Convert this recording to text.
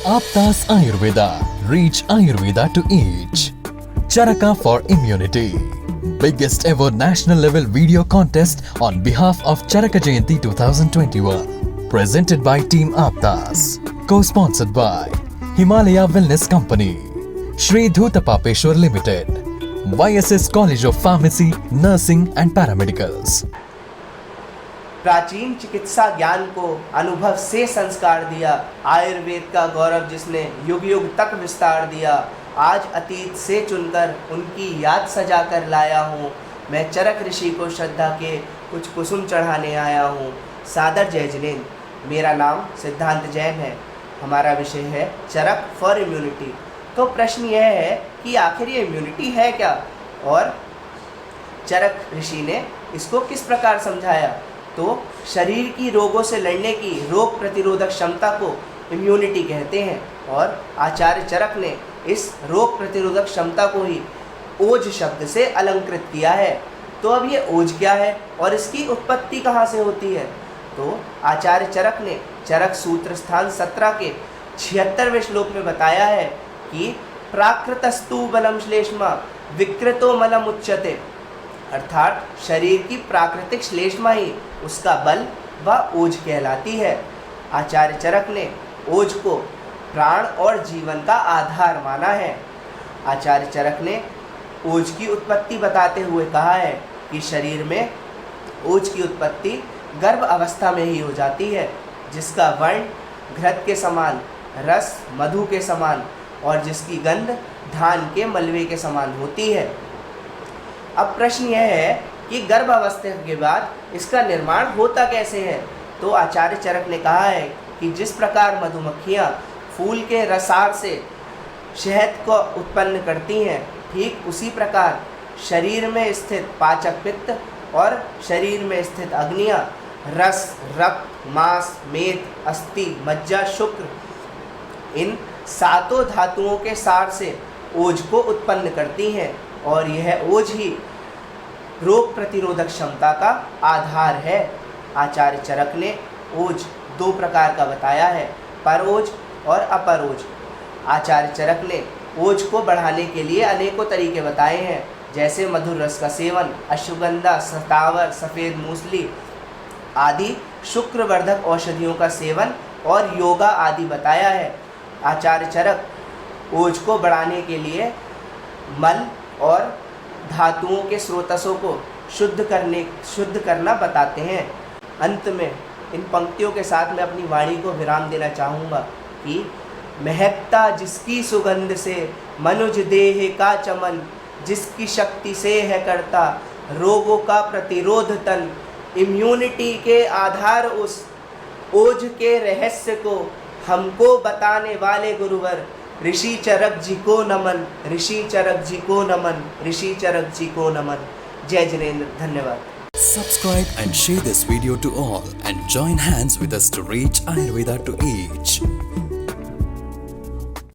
Aptas Ayurveda. Reach Ayurveda to each. Charaka for immunity. Biggest ever national level video contest on behalf of Charaka Jayanti 2021. Presented by Team Aptas. Co-sponsored by Himalaya Wellness Company. Shri Dhutapapeshwar Limited. YSS College of Pharmacy, Nursing and Paramedicals. प्राचीन चिकित्सा ज्ञान को अनुभव से संस्कार दिया, आयुर्वेद का गौरव जिसने युग युग तक विस्तार दिया, आज अतीत से चुनकर उनकी याद सजा कर लाया हूँ। मैं चरक ऋषि को श्रद्धा के कुछ कुसुम चढ़ाने आया हूँ। सादर जय जिनेंद्र। मेरा नाम सिद्धांत जैन है। हमारा विषय है चरक फॉर इम्यूनिटी। तो प्रश्न यह है कि आखिर ये इम्यूनिटी है क्या, और चरक ऋषि ने इसको किस प्रकार समझाया। तो शरीर की रोगों से लड़ने की रोग प्रतिरोधक क्षमता को इम्यूनिटी कहते हैं, और आचार्य चरक ने इस रोग प्रतिरोधक क्षमता को ही ओज शब्द से अलंकृत किया है। तो अब ये ओज क्या है और इसकी उत्पत्ति कहाँ से होती है। तो आचार्य चरक ने चरक सूत्र स्थान 17 के 76वें श्लोक में बताया है कि प्राकृतस्तु बलम श्लेष्मा विकृतो मलम उच्यते, अर्थात शरीर की प्राकृतिक श्लेष्मा ही उसका बल व ओज कहलाती है। आचार्य चरक ने ओज को प्राण और जीवन का आधार माना है। आचार्य चरक ने ओज की उत्पत्ति बताते हुए कहा है कि शरीर में ओज की उत्पत्ति गर्भ अवस्था में ही हो जाती है, जिसका वर्ण घृत के समान, रस मधु के समान और जिसकी गंध धान के मलबे के समान होती है। अब प्रश्न यह है कि गर्भ अवस्था के बाद इसका निर्माण होता कैसे है। तो आचार्य चरक ने कहा है कि जिस प्रकार मधुमक्खियाँ फूल के रसार से शहद को उत्पन्न करती हैं, ठीक उसी प्रकार शरीर में स्थित पाचक पित्त और शरीर में स्थित अग्नियाँ रस, रक्त, मांस, मेद, अस्थि, मज्जा, शुक्र, इन सातों धातुओं के सार से ओज को उत्पन्न करती हैं, और यह ओज ही रोग प्रतिरोधक क्षमता का आधार है। आचार्य चरक ने ओज दो प्रकार का बताया है, पर ओज और अपर ओज। आचार्य चरक ने ओज को बढ़ाने के लिए अनेकों तरीके बताए हैं, जैसे मधुर रस का सेवन, अश्वगंधा, सतावर, सफ़ेद मूसली आदि शुक्रवर्धक औषधियों का सेवन और योगा आदि बताया है। आचार्य चरक ओज को बढ़ाने के लिए मल और धातुओं के स्रोतसों को शुद्ध करना बताते हैं। अंत में इन पंक्तियों के साथ मैं अपनी वाणी को विराम देना चाहूँगा कि महकता जिसकी सुगंध से मनुज देह का चमन, जिसकी शक्ति से है करता रोगों का प्रतिरोध तन, इम्यूनिटी के आधार उस ओज के रहस्य को हमको बताने वाले गुरुवर ऋषि चरक जी को नमन, ऋषि चरक जी को नमन, ऋषि चरक जी को नमन। जय जिनेंद्र। धन्यवाद। Subscribe and share this video to all and join hands with us to reach Ayurveda to each.